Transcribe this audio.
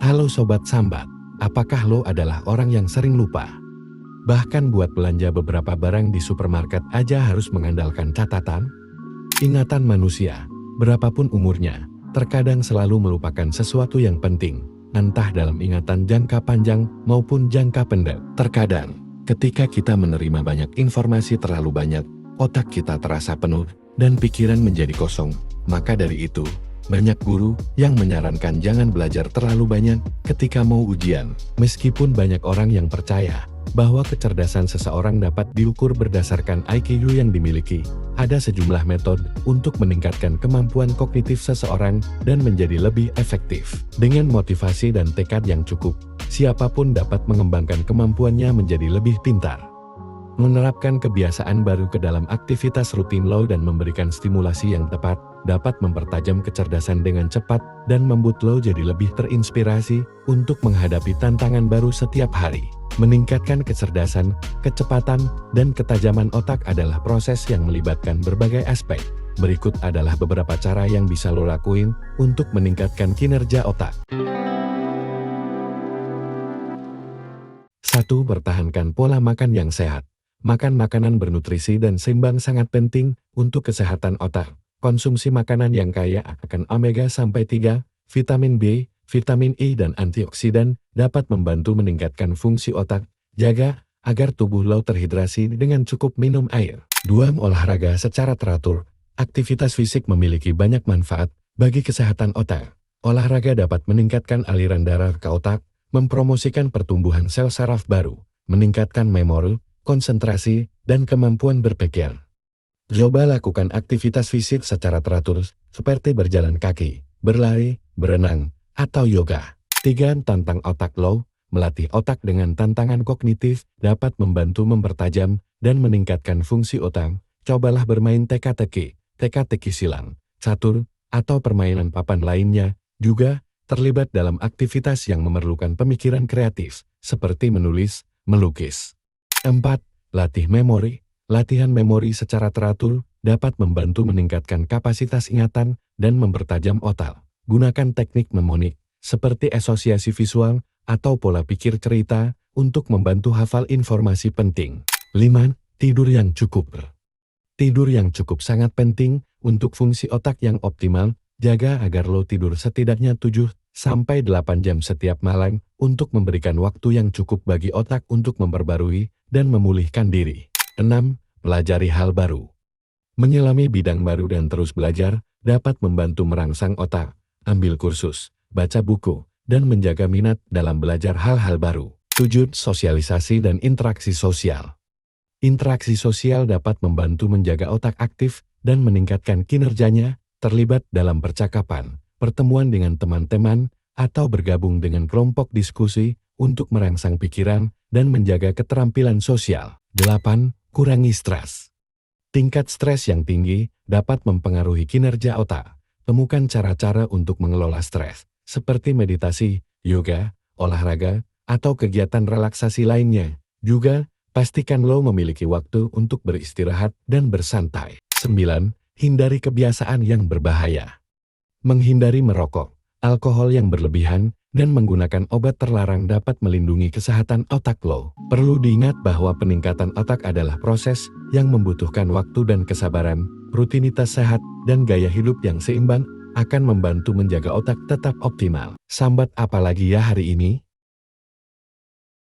Halo Sobat Sambat, apakah lo adalah orang yang sering lupa? Bahkan buat belanja beberapa barang di supermarket aja harus mengandalkan catatan? Ingatan manusia, berapapun umurnya, terkadang selalu melupakan sesuatu yang penting, entah dalam ingatan jangka panjang maupun jangka pendek. Terkadang, ketika kita menerima banyak informasi terlalu banyak, otak kita terasa penuh dan pikiran menjadi kosong. Maka dari itu, banyak guru yang menyarankan jangan belajar terlalu banyak ketika mau ujian. Meskipun banyak orang yang percaya bahwa kecerdasan seseorang dapat diukur berdasarkan IQ yang dimiliki, ada sejumlah metode untuk meningkatkan kemampuan kognitif seseorang dan menjadi lebih efektif. Dengan motivasi dan tekad yang cukup, siapapun dapat mengembangkan kemampuannya menjadi lebih pintar. Menerapkan kebiasaan baru ke dalam aktivitas rutin lo dan memberikan stimulasi yang tepat, dapat mempertajam kecerdasan dengan cepat dan membuat lo jadi lebih terinspirasi untuk menghadapi tantangan baru setiap hari. Meningkatkan kecerdasan, kecepatan, dan ketajaman otak adalah proses yang melibatkan berbagai aspek. Berikut adalah beberapa cara yang bisa lo lakuin untuk meningkatkan kinerja otak. 1. Pertahankan pola makan yang sehat. Makan makanan bernutrisi dan seimbang sangat penting untuk kesehatan otak. Konsumsi makanan yang kaya akan omega-3, vitamin B, vitamin E dan antioksidan dapat membantu meningkatkan fungsi otak. Jaga agar tubuh lo terhidrasi dengan cukup minum air. 2. Olahraga secara teratur. Aktivitas fisik memiliki banyak manfaat bagi kesehatan otak. Olahraga dapat meningkatkan aliran darah ke otak, mempromosikan pertumbuhan sel saraf baru, meningkatkan memori, konsentrasi, dan kemampuan berpikir. Coba lakukan aktivitas fisik secara teratur seperti berjalan kaki, berlari, berenang, atau yoga. 3. Tantang otak lo. Melatih otak dengan tantangan kognitif dapat membantu mempertajam dan meningkatkan fungsi otak. Cobalah bermain teka-teki silang, catur, atau permainan papan lainnya. Juga terlibat dalam aktivitas yang memerlukan pemikiran kreatif, seperti menulis, melukis. 4. Latih memori. Latihan memori secara teratur dapat membantu meningkatkan kapasitas ingatan dan mempertajam otak. Gunakan teknik mnemonik, seperti asosiasi visual atau pola pikir cerita, untuk membantu hafal informasi penting. 5. Tidur yang cukup. Tidur yang cukup sangat penting untuk fungsi otak yang optimal. Jaga agar lo tidur setidaknya 7-8 jam setiap malam untuk memberikan waktu yang cukup bagi otak untuk memperbarui dan memulihkan diri. 6. Pelajari hal baru. Menyelami bidang baru dan terus belajar dapat membantu merangsang otak. Ambil kursus, baca buku, dan menjaga minat dalam belajar hal-hal baru. 7. Sosialisasi dan interaksi sosial. Interaksi sosial dapat membantu menjaga otak aktif dan meningkatkan kinerjanya. Terlibat dalam percakapan, pertemuan dengan teman-teman, atau bergabung dengan kelompok diskusi untuk merangsang pikiran dan menjaga keterampilan sosial. 8. Kurangi stres. Tingkat stres yang tinggi dapat mempengaruhi kinerja otak. Temukan cara-cara untuk mengelola stres, seperti meditasi, yoga, olahraga, atau kegiatan relaksasi lainnya. Juga, pastikan lo memiliki waktu untuk beristirahat dan bersantai. 9. Hindari kebiasaan yang berbahaya. Menghindari merokok, alkohol yang berlebihan, dan menggunakan obat terlarang dapat melindungi kesehatan otak lo. Perlu diingat bahwa peningkatan otak adalah proses yang membutuhkan waktu dan kesabaran. Rutinitas sehat dan gaya hidup yang seimbang akan membantu menjaga otak tetap optimal. Sambat apalagi ya hari ini?